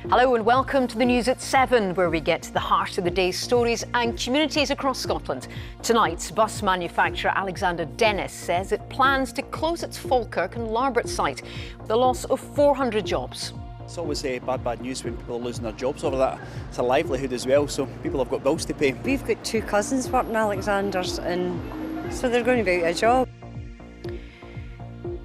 Hello and welcome to the news at 7, where we get to the heart of the day's stories and communities across Scotland. Tonight, bus manufacturer Alexander Dennis says it plans to close its Falkirk and Larbert site with a loss of 400 jobs. It's always bad news when people are losing their jobs over that. It's a livelihood as well, so people have got bills to pay. We've got two cousins working Alexander's, and so they're going to be out of a job.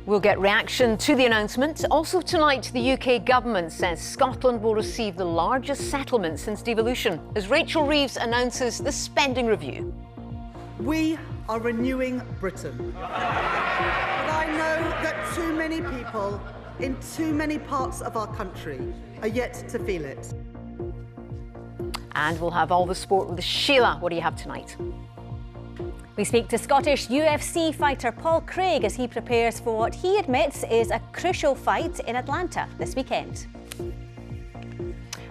We'll get reaction to the announcement. Also tonight, the UK government says Scotland will receive the largest settlement since devolution, as Rachel Reeves announces the spending review. We are renewing Britain. But I know that too many people in too many parts of our country are yet to feel it. And we'll have all the sport with Sheila. What do you have tonight? We speak to Scottish UFC fighter Paul Craig as he prepares for what he admits is a crucial fight in Atlanta this weekend.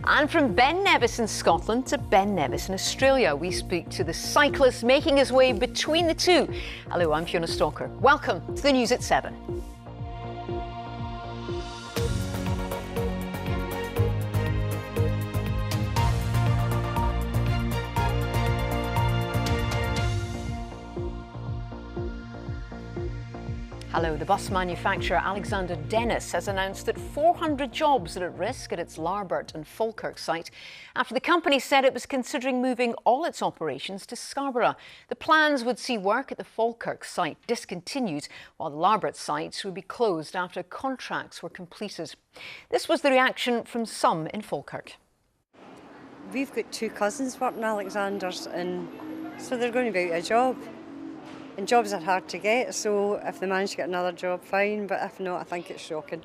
And from Ben Nevis in Scotland to Ben Nevis in Australia, we speak to the cyclist making his way between the two. Hello, I'm Fiona Stalker. Welcome to the news at 7. Hello, the bus manufacturer Alexander Dennis has announced that 400 jobs are at risk at its Larbert and Falkirk site after the company said it was considering moving all its operations to Scarborough. The plans would see work at the Falkirk site discontinued, while the Larbert sites would be closed after contracts were completed. This was the reaction from some in Falkirk. We've got two cousins working Alexander's, and so they're going to be out of a job. And jobs are hard to get, so if they manage to get another job, fine, but if not, I think it's shocking.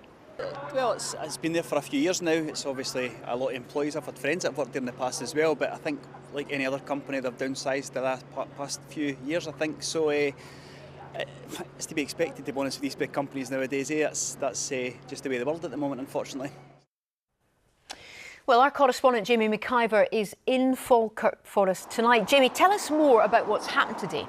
Well, it's been there for a few years now. It's obviously a lot of employees. I've had friends that have worked there in the past as well, but I think, like any other company, they've downsized the past few years, I think. So it's to be expected, to be honest, with these big companies nowadays. That's just the way of the world at the moment, unfortunately. Well, our correspondent Jamie McIver is in Falkirk for us tonight. Jamie, tell us more about what's happened today.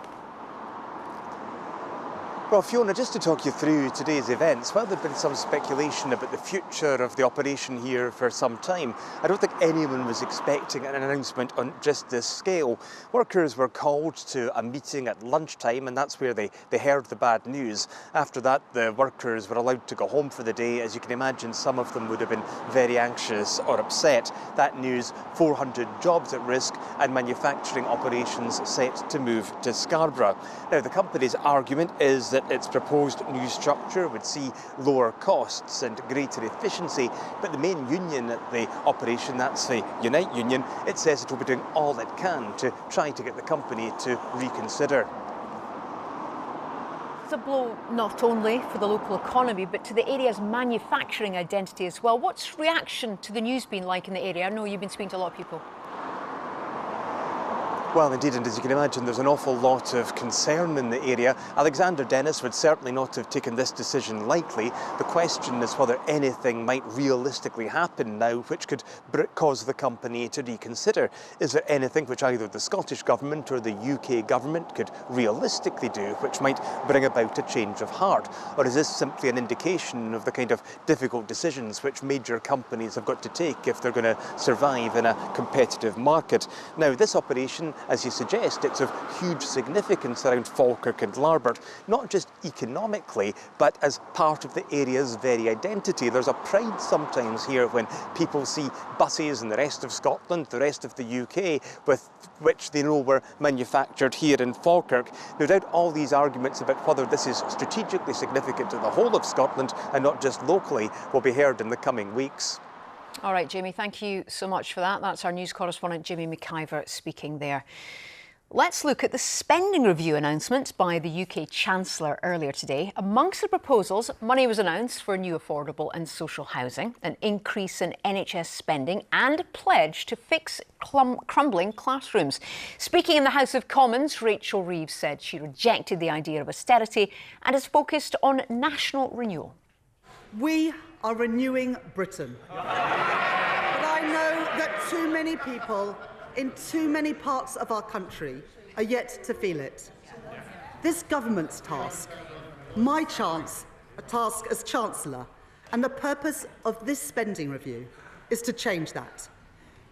Well, Fiona, just to talk you through today's events, while there had been some speculation about the future of the operation here for some time, I don't think anyone was expecting an announcement on just this scale. Workers were called to a meeting at lunchtime, and that's where they heard the bad news. After that, the workers were allowed to go home for the day. As you can imagine, some of them would have been very anxious or upset. That news, 400 jobs at risk and manufacturing operations set to move to Scarborough. Now, the company's argument is that its proposed new structure would see lower costs and greater efficiency, but the main union at the operation, that's the Unite Union, it says it will be doing all it can to try to get the company to reconsider. It's a blow not only for the local economy, but to the area's manufacturing identity as well. What's reaction to the news been like in the area? I know you've been speaking to a lot of people. Well, indeed, and as you can imagine, there's an awful lot of concern in the area. Alexander Dennis would certainly not have taken this decision lightly. The question is whether anything might realistically happen now which could cause the company to reconsider. Is there anything which either the Scottish Government or the UK Government could realistically do which might bring about a change of heart? Or is this simply an indication of the kind of difficult decisions which major companies have got to take if they're going to survive in a competitive market? Now, this operation, as you suggest, it's of huge significance around Falkirk and Larbert, not just economically, but as part of the area's very identity. There's a pride sometimes here when people see buses in the rest of Scotland, the rest of the UK, with which they know were manufactured here in Falkirk. No doubt all these arguments about whether this is strategically significant to the whole of Scotland and not just locally will be heard in the coming weeks. All right, Jamie, thank you so much for that. That's our news correspondent, Jamie McIver, speaking there. Let's look at the spending review announcement by the UK Chancellor earlier today. Amongst the proposals, money was announced for new affordable and social housing, an increase in NHS spending and a pledge to fix crumbling classrooms. Speaking in the House of Commons, Rachel Reeves said she rejected the idea of austerity and is focused on national renewal. We are renewing Britain. But I know that too many people in too many parts of our country are yet to feel it. This government's task, my task as Chancellor, and the purpose of this spending review is to change that,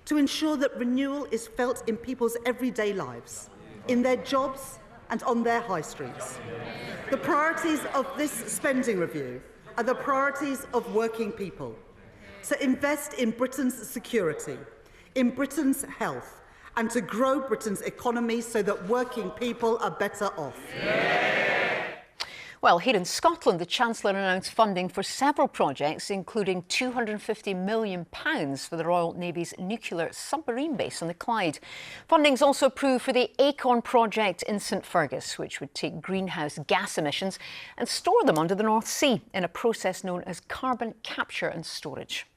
to ensure that renewal is felt in people's everyday lives, in their jobs and on their high streets. The priorities of this spending review are the priorities of working people. To invest in Britain's security, in Britain's health, and to grow Britain's economy so that working people are better off. Well, here in Scotland, the Chancellor announced funding for several projects, including £250 million for the Royal Navy's nuclear submarine base on the Clyde. Funding's also approved for the Acorn project in St Fergus, which would take greenhouse gas emissions and store them under the North Sea in a process known as carbon capture and storage.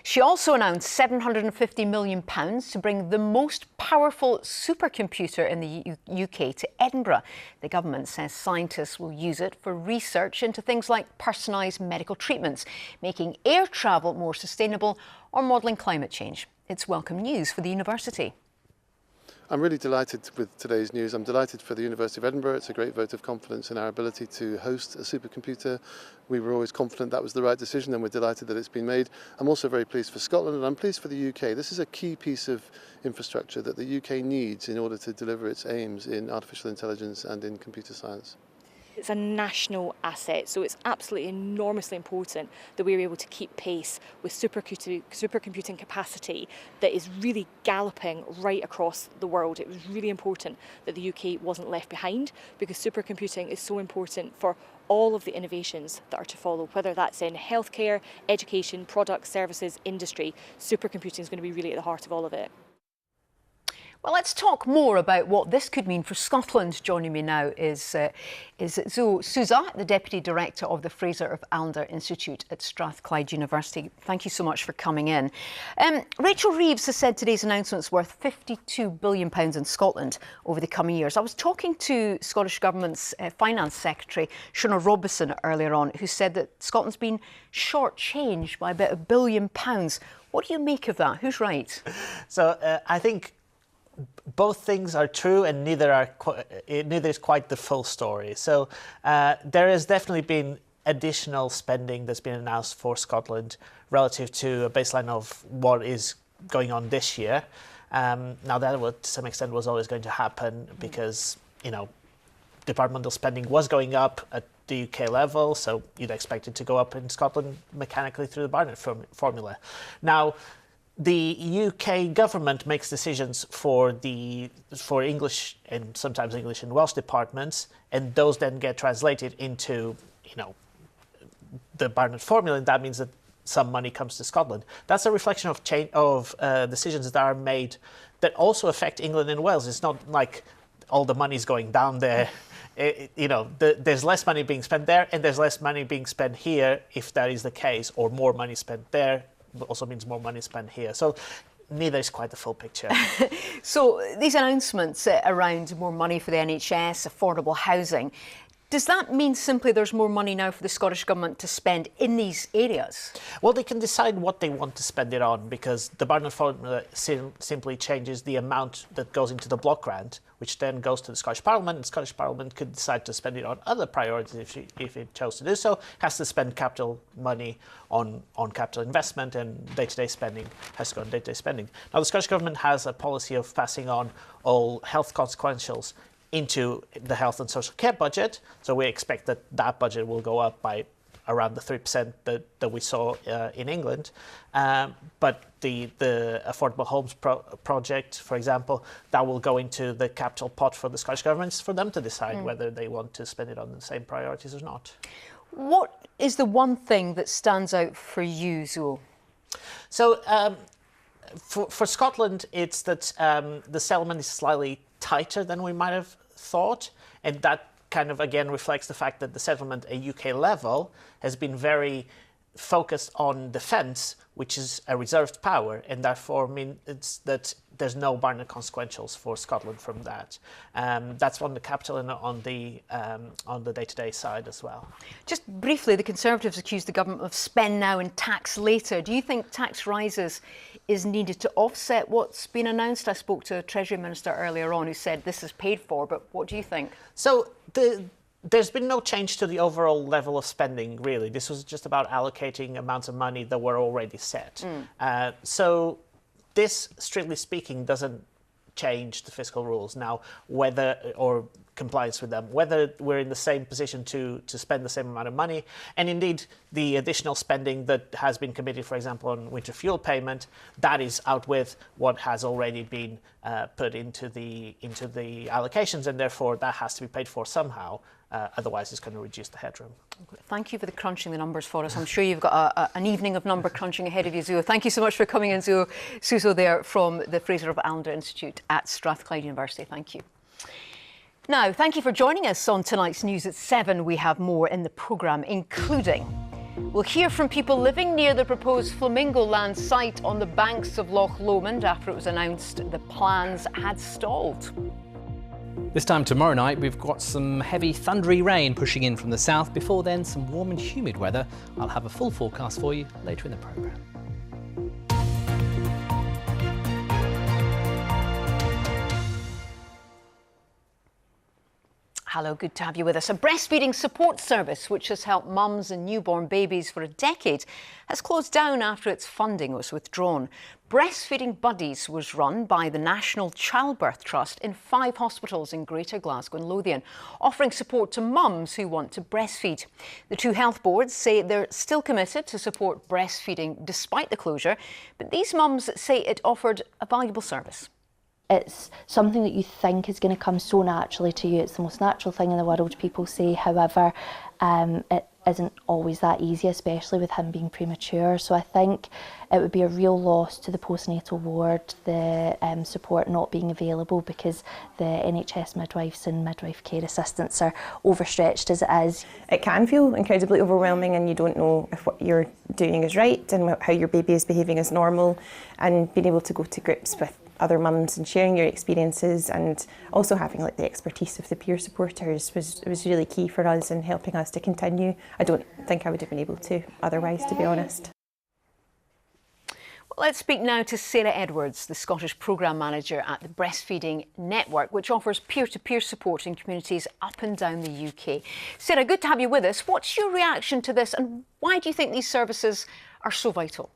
She also announced £750 million to bring the most powerful supercomputer in the UK to Edinburgh. The government says scientists will use it for research into things like personalised medical treatments, making air travel more sustainable or modelling climate change. It's welcome news for the university. I'm really delighted with today's news. I'm delighted for the University of Edinburgh. It's a great vote of confidence in our ability to host a supercomputer. We were always confident that was the right decision, and we're delighted that it's been made. I'm also very pleased for Scotland, and I'm pleased for the UK. This is a key piece of infrastructure that the UK needs in order to deliver its aims in artificial intelligence and in computer science. It's a national asset, so it's absolutely enormously important that we're able to keep pace with supercomputing capacity that is really galloping right across the world. It was really important that the UK wasn't left behind, because supercomputing is so important for all of the innovations that are to follow, whether that's in healthcare, education, products, services, industry. Supercomputing is going to be really at the heart of all of it. Well, let's talk more about what this could mean for Scotland. Joining me now is Zoe Souza, the Deputy Director of the Fraser of Allender Institute at Strathclyde University. Thank you so much for coming in. Rachel Reeves has said today's announcement's worth £52 billion in Scotland over the coming years. I was talking to Scottish Government's Finance Secretary, Shona Robison, earlier on, who said that Scotland's been shortchanged by about £1 billion. What do you make of that? Who's right? So I think both things are true, and neither is quite the full story. So there has definitely been additional spending that's been announced for Scotland relative to a baseline of what is going on this year. Now that to some extent was always going to happen because, you know, departmental spending was going up at the UK level, so you'd expect it to go up in Scotland mechanically through the Barnett formula. Now, the UK government makes decisions for English and sometimes English and Welsh departments, and those then get translated into, you know, the Barnett formula, and that means that some money comes to Scotland. That's a reflection of decisions that are made that also affect England and Wales. It's not like all the money's going down there. There's less money being spent there, and there's less money being spent here, if that is the case, or more money spent there also means more money spent here. So neither is quite the full picture. So these announcements around more money for the NHS, affordable housing, does that mean simply there's more money now for the Scottish Government to spend in these areas? Well, they can decide what they want to spend it on, because the Barnett formula simply changes the amount that goes into the block grant, which then goes to the Scottish Parliament, and the Scottish Parliament could decide to spend it on other priorities if it chose to do so. Has to spend capital money on capital investment, and day-to-day spending has to go on day-to-day spending. Now, the Scottish Government has a policy of passing on all health consequentials into the health and social care budget, so we expect that budget will go up by around the 3% that we saw in England. But the affordable homes project, for example, that will go into the capital pot for the Scottish Government for them to decide whether they want to spend it on the same priorities or not. What is the one thing that stands out for you, Zoe? So for Scotland, it's that the settlement is slightly tighter than we might have thought, and that kind of again reflects the fact that the settlement at UK level has been very focused on defence, which is a reserved power, and therefore means that there's no Barnett consequentials for Scotland from that. That's on the capital and on the day-to-day side as well. Just briefly, the Conservatives accused the government of spend now and tax later. Do you think tax rises is needed to offset what's been announced? I spoke to a Treasury Minister earlier on who said this is paid for, but what do you think? So There's been no change to the overall level of spending, really. This was just about allocating amounts of money that were already set. So this, strictly speaking, doesn't change the fiscal rules now, or compliance with them, whether we're in the same position to spend the same amount of money. And indeed, the additional spending that has been committed, for example, on winter fuel payment, that is out with what has already been put into the allocations, and therefore that has to be paid for somehow. Otherwise, it's going to reduce the headroom. Thank you for crunching the numbers for us. I'm sure you've got an evening of number crunching ahead of you, Zuo. Thank you so much for coming in, Zuo Suso there from the Fraser of Allender Institute at Strathclyde University. Thank you. Now, thank you for joining us on tonight's News at 7. We have more in the programme, including we'll hear from people living near the proposed Flamingo Land site on the banks of Loch Lomond after it was announced the plans had stalled. This time tomorrow night, we've got some heavy thundery rain pushing in from the south. Before then, some warm and humid weather. I'll have a full forecast for you later in the programme. Hello, good to have you with us. A breastfeeding support service, which has helped mums and newborn babies for a decade, has closed down after its funding was withdrawn. Breastfeeding Buddies was run by the National Childbirth Trust in 5 hospitals in Greater Glasgow and Lothian, offering support to mums who want to breastfeed. The 2 health boards say they're still committed to support breastfeeding despite the closure, but these mums say it offered a valuable service. It's something that you think is going to come so naturally to you. It's the most natural thing in the world, people say. However, it isn't always that easy, especially with him being premature. So I think it would be a real loss to the postnatal ward, the support not being available, because the NHS midwives and midwife care assistants are overstretched as it is. It can feel incredibly overwhelming, and you don't know if what you're doing is right and how your baby is behaving as normal, and being able to go to grips with other mums and sharing your experiences, and also having the expertise of the peer supporters was really key for us in helping us to continue. I don't think I would have been able to otherwise, to be honest. Well, let's speak now to Sarah Edwards, the Scottish Programme Manager at the Breastfeeding Network, which offers peer-to-peer support in communities up and down the UK. Sarah, good to have you with us. What's your reaction to this, and why do you think these services are so vital?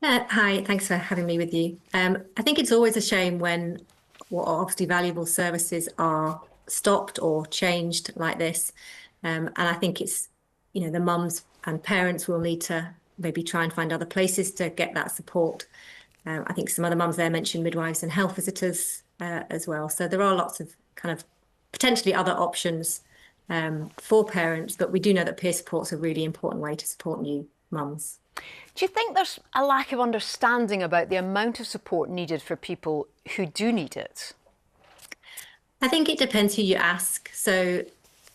Hi, thanks for having me with you. I think it's always a shame when what are obviously valuable services are stopped or changed like this. And I think it's, the mums and parents will need to maybe try and find other places to get that support. I think some other mums there mentioned midwives and health visitors as well. So there are lots of kind of potentially other options for parents, but we do know that peer support's a really important way to support new mums. Do you think there's a lack of understanding about the amount of support needed for people who do need it? I think it depends who you ask. So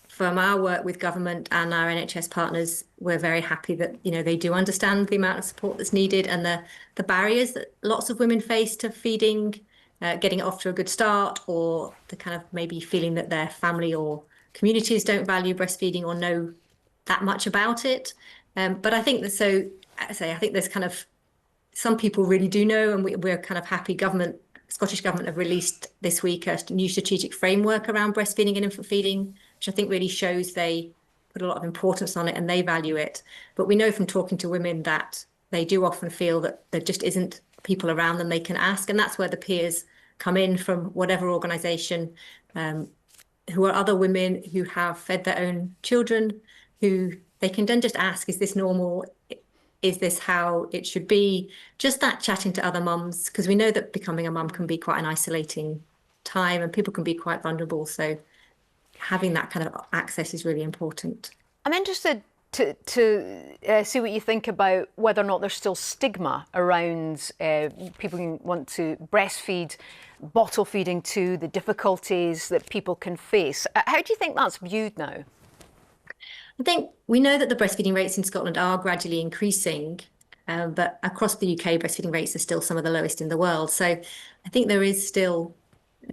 from our work with government and our NHS partners, we're very happy that, they do understand the amount of support that's needed and the barriers that lots of women face to feeding, getting it off to a good start, or the kind of maybe feeling that their family or communities don't value breastfeeding or know that much about it. But I think that I think there's kind of some people really do know, and we're kind of happy. Scottish Government have released this week a new strategic framework around breastfeeding and infant feeding, which I think really shows they put a lot of importance on it and they value it. But we know from talking to women that they do often feel that there just isn't people around them they can ask, and that's where the peers come in from whatever organisation, who are other women who have fed their own children, who they can then just ask, is this normal? Is this how it should be? Just that chatting to other mums, because we know that becoming a mum can be quite an isolating time and people can be quite vulnerable. So having that kind of access is really important. I'm interested to see what you think about whether or not there's still stigma around people who want to breastfeed, bottle feeding too, the difficulties that people can face. How do you think that's viewed now? I think we know that the breastfeeding rates in Scotland are gradually increasing, but across the UK, breastfeeding rates are still some of the lowest in the world. So I think there is still,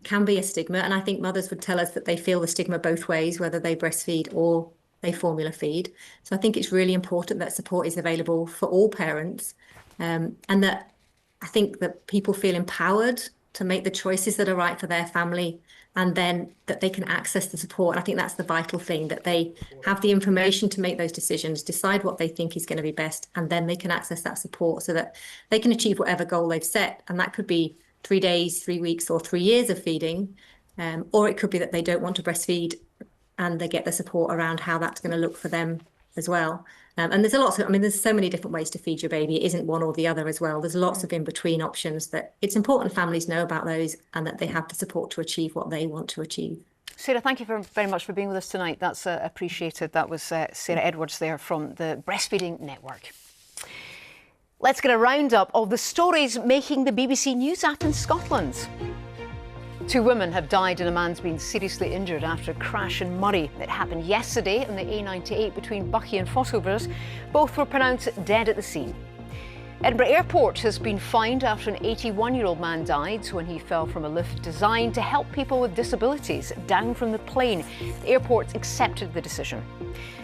can be a stigma, and I think mothers would tell us that they feel the stigma both ways, whether they breastfeed or they formula feed. So I think it's really important that support is available for all parents, and that I think that people feel empowered to make the choices that are right for their family, and then that they can access the support. And I think that's the vital thing, that they have the information to make those decisions, decide what they think is going to be best, and then they can access that support so that they can achieve whatever goal they've set. And that could be 3 days, 3 weeks, or 3 years of feeding, or it could be that they don't want to breastfeed and they get the support around how that's going to look for them as well. And there's there's so many different ways to feed your baby. It isn't one or the other as well. There's lots of in-between options that it's important families know about those, and that they have the support to achieve what they want to achieve. Sarah, thank you very much for being with us tonight. That's appreciated. That was Sarah Edwards there from the Breastfeeding Network. Let's get a roundup of the stories making the BBC News app in Scotland. 2 women have died and a man's been seriously injured after a crash in Murray. It happened yesterday on the A98 between Buckie and Fossilbrook. Both were pronounced dead at the scene. Edinburgh Airport has been fined after an 81-year-old man died when he fell from a lift designed to help people with disabilities down from the plane. The airport accepted the decision.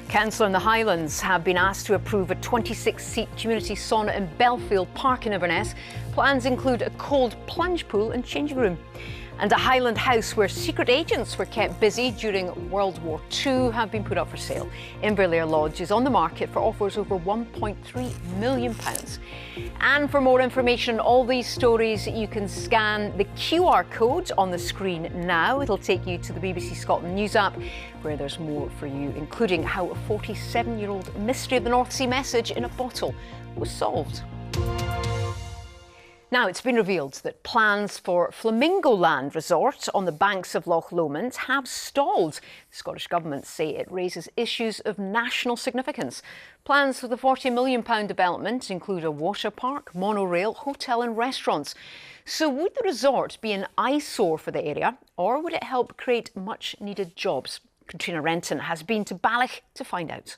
Council in the Highlands have been asked to approve a 26-seat community sauna in Belfield Park in Inverness. Plans include a cold plunge pool and changing room. And a Highland house where secret agents were kept busy during World War II have been put up for sale. Inverlear Lodge is on the market for offers over £1.3 million. And for more information on all these stories, you can scan the QR code on the screen now. It'll take you to the BBC Scotland News app, where there's more for you, including how a 47-year-old mystery of the North Sea message in a bottle was solved. Now, it's been revealed that plans for Flamingo Land resort on the banks of Loch Lomond have stalled. The Scottish Government say it raises issues of national significance. Plans for the £40 million development include a water park, monorail, hotel and restaurants. So would the resort be an eyesore for the area, or would it help create much needed jobs? Katrina Renton has been to Balloch to find out.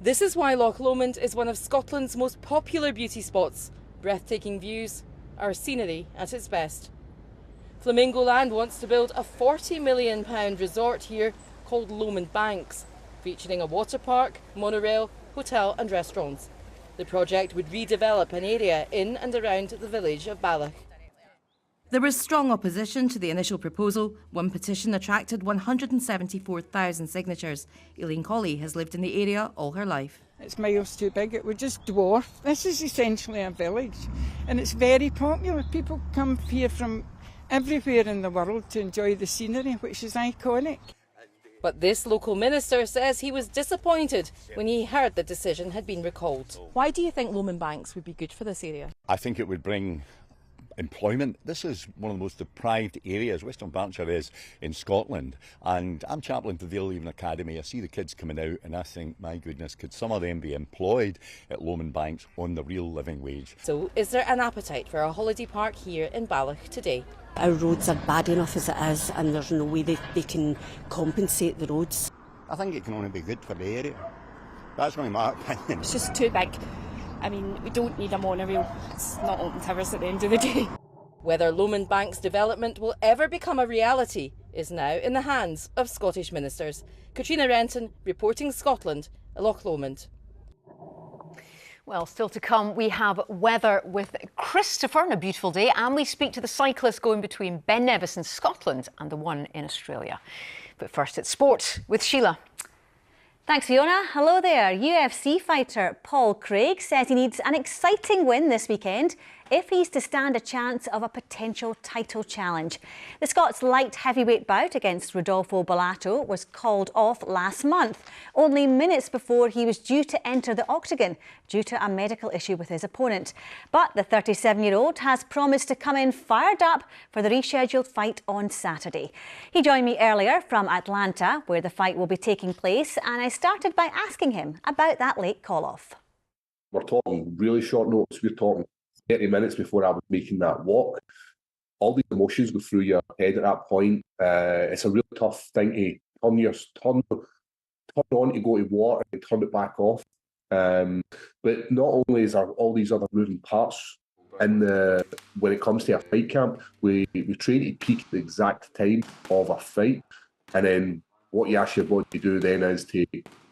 This is why Loch Lomond is one of Scotland's most popular beauty spots. Breathtaking views, our scenery at its best. Flamingo Land wants to build a £40 million resort here called Lomond Banks, featuring a water park, monorail, hotel and restaurants. The project would redevelop an area in and around the village of Balloch. There was strong opposition to the initial proposal. One petition attracted 174,000 signatures. Eileen Colley has lived in the area all her life. It's miles too big, it would just dwarf. This is essentially a village and it's very popular. People come here from everywhere in the world to enjoy the scenery, which is iconic. But this local minister says he was disappointed when he heard the decision had been recalled. Why do you think Lomond Banks would be good for this area? I think it would bring employment. This is one of the most deprived areas, Western Berkshire is, in Scotland. And I'm chaplain to the Leaving Academy. I see the kids coming out and I think, my goodness, could some of them be employed at Lomond Banks on the real living wage? So is there an appetite for a holiday park here in Balloch today? Our roads are bad enough as it is, and there's no way they can compensate the roads. I think it can only be good for the area. That's only my opinion. It's just too big. I mean, we don't need a monorail. It's not open to us at the end of the day. Whether Lomond Banks development will ever become a reality is now in the hands of Scottish ministers. Katrina Renton, reporting Scotland, Loch Lomond. Well, still to come, we have weather with Christopher on a beautiful day, and we speak to the cyclist going between Ben Nevis in Scotland and the one in Australia. But first, it's sport with Sheila. Thanks, Fiona. Hello there. UFC fighter Paul Craig says he needs an exciting win this weekend if he's to stand a chance of a potential title challenge. The Scots light heavyweight bout against Rodolfo Bellato was called off last month, only minutes before he was due to enter the octagon due to a medical issue with his opponent. But the 37-year-old has promised to come in fired up for the rescheduled fight on Saturday. He joined me earlier from Atlanta, where the fight will be taking place, and I started by asking him about that late call-off. We're talking really short notice. We're talking 30 minutes before I was making that walk. All these emotions go through your head at that point. It's a really tough thing to turn on to go to water and turn it back off. But not only is there all these other moving parts when it comes to a fight camp, we train to peak at the exact time of a fight, and then what you ask your body to do then is to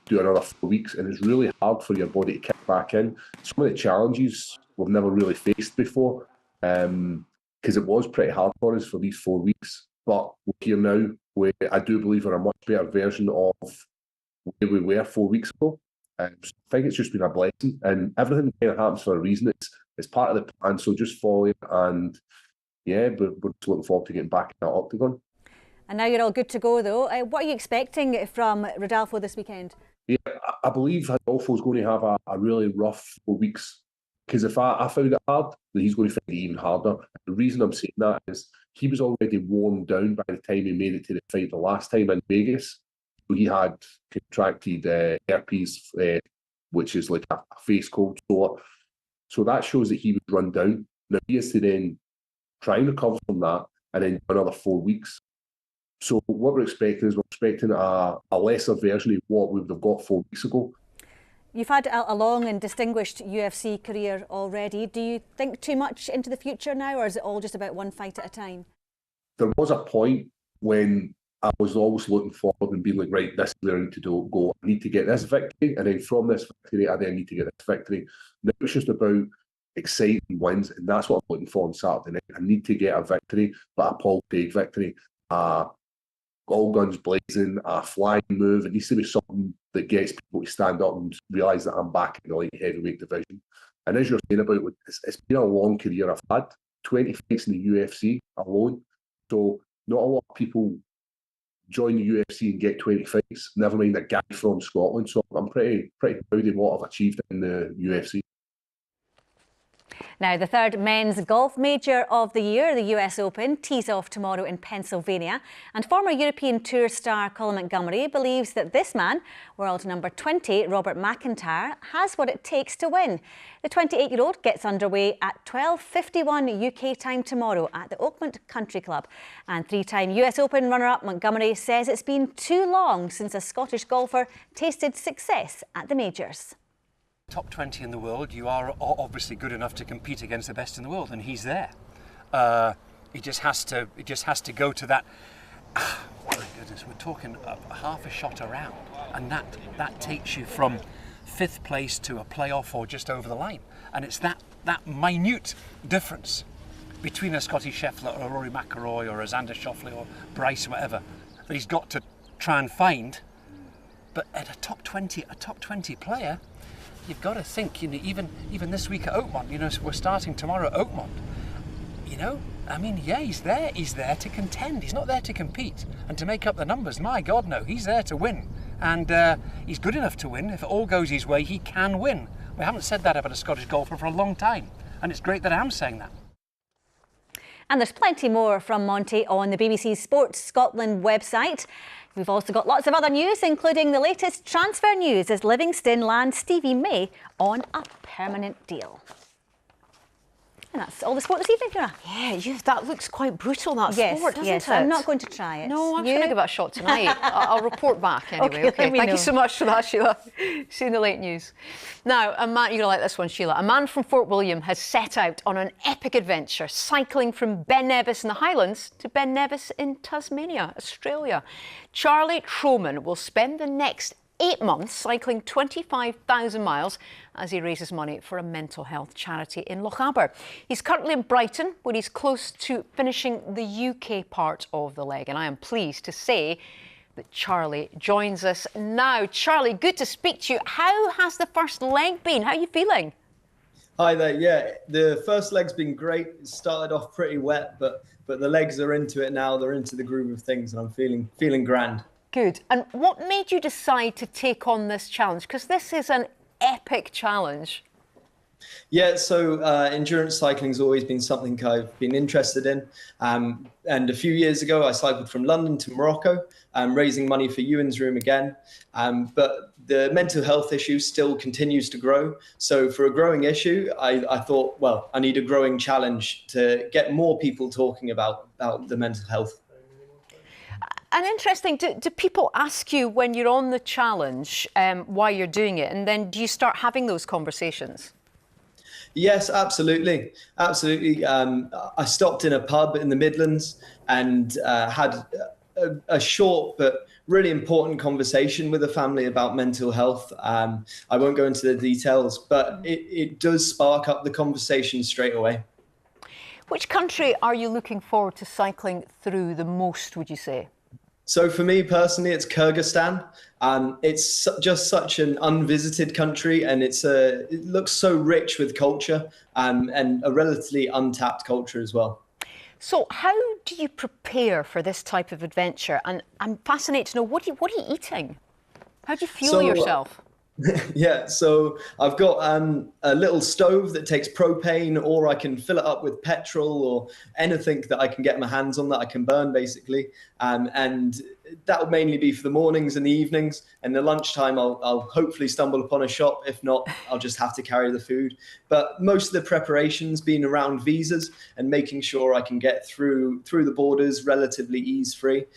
do another 4 weeks, and it's really hard for your body to kick back in. Some of the challenges we've never really faced before. Trying because it was pretty hard for us for these 4 weeks. But we're here now, where I do believe we're a much better version of where we were 4 weeks ago. So I think it's just been a blessing, and everything kind of happens for a reason. It's part of the plan, so just follow it, and yeah, we're just looking forward to getting back in that octagon. And now you're all good to go, though. What are you expecting from Rodolfo this weekend? Yeah, I believe Rodolfo's going to have a really rough 4 weeks, because if I found it hard, then he's going to find it even harder. The reason I'm saying that is he was already worn down by the time he made it to the fight the last time in Vegas. So he had contracted herpes, which is like a face cold sore. So that shows that he would run down. Now he has to then try and recover from that and then another 4 weeks. So what we're expecting is a lesser version of what we would have got 4 weeks ago. You've had a long and distinguished UFC career already. Do you think too much into the future now, or is it all just about one fight at a time? There was a point when I was always looking forward and being like, right, this is where I need to go. I need to get this victory, and then from this victory, I then need to get this victory. Now it's just about exciting wins, and that's what I'm looking for on Saturday night. I need to get a victory, but a Paul Craig victory, all guns blazing, a flying move. It needs to be something that gets people to stand up and realise that I'm back in the light heavyweight division. And as you're saying about, it's been a long career I've had, 20 fights in the UFC alone. So not a lot of people join the UFC and get 20 fights, never mind a guy from Scotland. So I'm pretty proud of what I've achieved in the UFC. Now, the third men's golf major of the year, the US Open, tees off tomorrow in Pennsylvania. And former European Tour star Colin Montgomerie believes that this man, world number 20, Robert McIntyre, has what it takes to win. The 28-year-old gets underway at 12:51 UK time tomorrow at the Oakmont Country Club. And three-time US Open runner-up Montgomerie says it's been too long since a Scottish golfer tasted success at the majors. Top 20 in the world, you are obviously good enough to compete against the best in the world, and he's there. He just has to go to that. My goodness, we're talking half a shot around, and that takes you from 5th place to a playoff or just over the line, and it's that minute difference between a Scotty Scheffler or a Rory McIlroy or a Xander Schauffele or Bryce or whatever that he's got to try and find. But at a top 20 player, you've got to think, even this week at Oakmont, we're starting tomorrow at Oakmont. He's there to contend. He's not there to compete and to make up the numbers. My God, no, he's there to win. And he's good enough to win. If it all goes his way, he can win. We haven't said that about a Scottish golfer for a long time. And it's great that I am saying that. And there's plenty more from Monty on the BBC Sports Scotland website. We've also got lots of other news, including the latest transfer news as Livingston lands Stevie May on a permanent deal. And that's all the sport this evening, Fiona. Yeah, that looks quite brutal, that sport, doesn't it? I'm not going to try it. No, I'm going to give it a shot tonight. I'll report back anyway. Okay. Thank you so much for that, Sheila. See you in the late news. Now, a man, you're going to like this one, Sheila. A man from Fort William has set out on an epic adventure, cycling from Ben Nevis in the Highlands to Ben Nevis in Tasmania, Australia. Charlie Troman will spend the next 8 months cycling 25,000 miles as he raises money for a mental health charity in Lochaber. He's currently in Brighton, where he's close to finishing the UK part of the leg. And I am pleased to say that Charlie joins us now. Charlie, good to speak to you. How has the first leg been? How are you feeling? Hi there. Yeah, the first leg's been great. It started off pretty wet, but the legs are into it now. They're into the groove of things, and I'm feeling grand. Good. And what made you decide to take on this challenge? Because this is an epic challenge. Yeah, so endurance cycling's always been something I've been interested in. And a few years ago, I cycled from London to Morocco, raising money for Ewan's Room again. But the mental health issue still continues to grow. So for a growing issue, I thought, well, I need a growing challenge to get more people talking about the mental health. And interesting, do people ask you when you're on the challenge why you're doing it? And then do you start having those conversations? Yes, absolutely. Absolutely. I stopped in a pub in the Midlands and had a short but really important conversation with a family about mental health. I won't go into the details, but it does spark up the conversation straight away. Which country are you looking forward to cycling through the most, would you say? So for me personally, it's Kyrgyzstan. It's just such an unvisited country, and it looks so rich with culture and a relatively untapped culture as well. So how do you prepare for this type of adventure? And I'm fascinated to know, what are you eating? How do you fuel yourself? Yeah, so I've got a little stove that takes propane, or I can fill it up with petrol or anything that I can get my hands on that I can burn, basically. And that will mainly be for the mornings and the evenings. And the lunchtime, I'll hopefully stumble upon a shop. If not, I'll just have to carry the food. But most of the preparation's been around visas and making sure I can get through the borders relatively easy.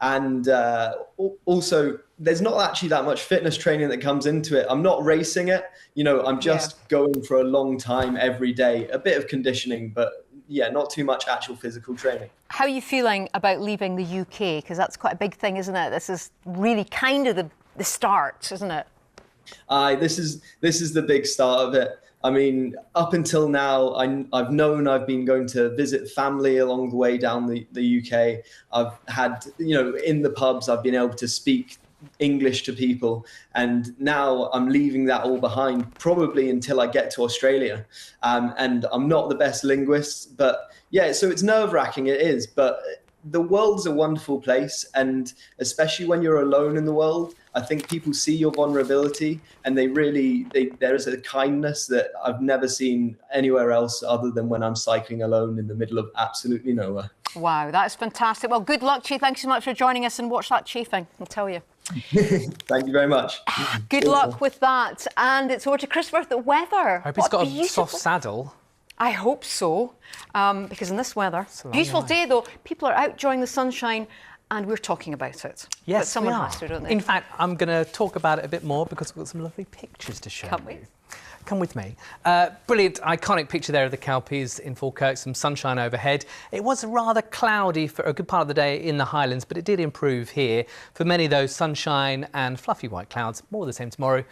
And also, there's not actually that much fitness training that comes into it. I'm not racing it. I'm just going for a long time every day. A bit of conditioning, but yeah, not too much actual physical training. How are you feeling about leaving the UK? Because that's quite a big thing, isn't it? This is really kind of the start, isn't it? This is the big start of it. I mean, up until now, I've known I've been going to visit family along the way down the UK. I've had, in the pubs, I've been able to speak English to people. And now I'm leaving that all behind, probably until I get to Australia. And I'm not the best linguist, but yeah, so it's nerve-wracking, it is. But the world's a wonderful place, and especially when you're alone in the world, I think people see your vulnerability, and there is a kindness that I've never seen anywhere else other than when I'm cycling alone in the middle of absolutely nowhere. Wow, that's fantastic. Well, good luck to you. Thanks so much for joining us, and watch that chafing, I'll tell you. Thank you very much. Good luck with that. And it's over to Christopher, the weather. I hope he's got a soft saddle. I hope so, because in this weather, beautiful day though, people are out enjoying the sunshine, and we're talking about it. Yes, but someone we are. has to, don't they? In fact, I'm going to talk about it a bit more because we've got some lovely pictures to show Can't we? Come with me. Brilliant, iconic picture there of the cowpeas in Falkirk, some sunshine overhead. It was rather cloudy for a good part of the day in the Highlands, but it did improve here. For many of those, sunshine and fluffy white clouds, more the same tomorrow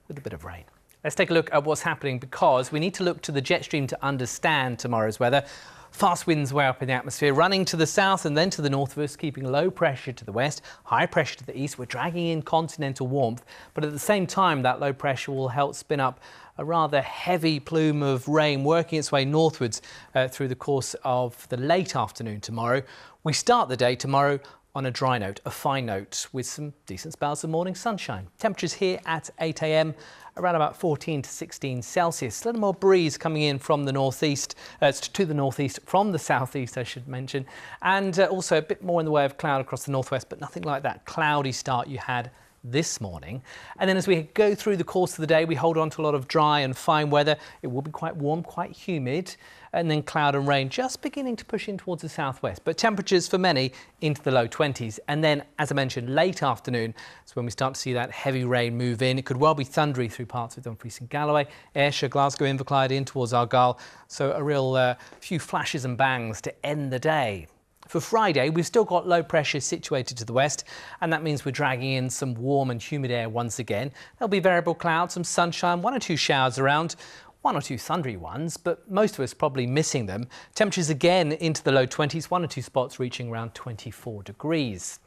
with a bit of rain. Let's take a look at what's happening, because we need to look to the jet stream to understand tomorrow's weather. Fast winds way up in the atmosphere, running to the south and then to the north of us, keeping low pressure to the west, high pressure to the east. We're dragging in continental warmth, but at the same time, that low pressure will help spin up a rather heavy plume of rain working its way northwards through the course of the late afternoon tomorrow. We start the day tomorrow on a dry note, a fine note, with some decent spells of morning sunshine. Temperatures here at 8 a.m. around about 14 to 16 Celsius. A little more breeze coming in from the northeast, to the northeast from the southeast, I should mention. And also a bit more in the way of cloud across the northwest, but nothing like that cloudy start you had this morning. And then as we go through the course of the day, we hold on to a lot of dry and fine weather. It will be quite warm, quite humid, and then cloud and rain just beginning to push in towards the southwest. But temperatures for many into the low 20s. And then, as I mentioned, late afternoon is when we start to see that heavy rain move in. It could well be thundery through parts of Dumfries and Galloway, Ayrshire, Glasgow, Inverclyde, in towards Argyll. So a real few flashes and bangs to end the day. For Friday, we've still got low pressure situated to the west, and that means we're dragging in some warm and humid air once again. There'll be variable clouds, some sunshine, one or two showers around, one or two thundery ones, but most of us probably missing them. Temperatures again into the low 20s, one or two spots reaching around 24 degrees.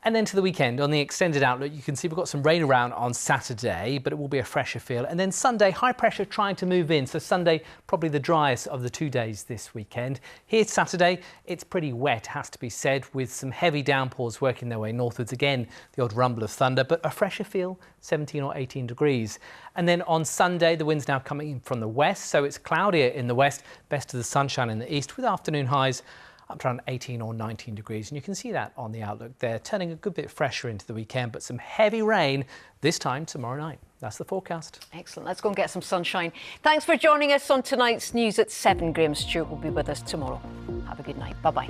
And then to the weekend, on the extended outlook, you can see we've got some rain around on Saturday, but it will be a fresher feel. And then Sunday, high pressure trying to move in. So Sunday, probably the driest of the 2 days this weekend. Here Saturday, it's pretty wet, has to be said, with some heavy downpours working their way northwards. Again, the odd rumble of thunder, but a fresher feel, 17 or 18 degrees. And then on Sunday, the wind's now coming in from the west, so it's cloudier in the west, best of the sunshine in the east, with afternoon highs up to around 18 or 19 degrees. And you can see that on the outlook there, turning a good bit fresher into the weekend, but some heavy rain this time tomorrow night. That's the forecast. Excellent. Let's go and get some sunshine. Thanks for joining us on tonight's news at 7. Graham Stewart will be with us tomorrow. Have a good night. Bye-bye.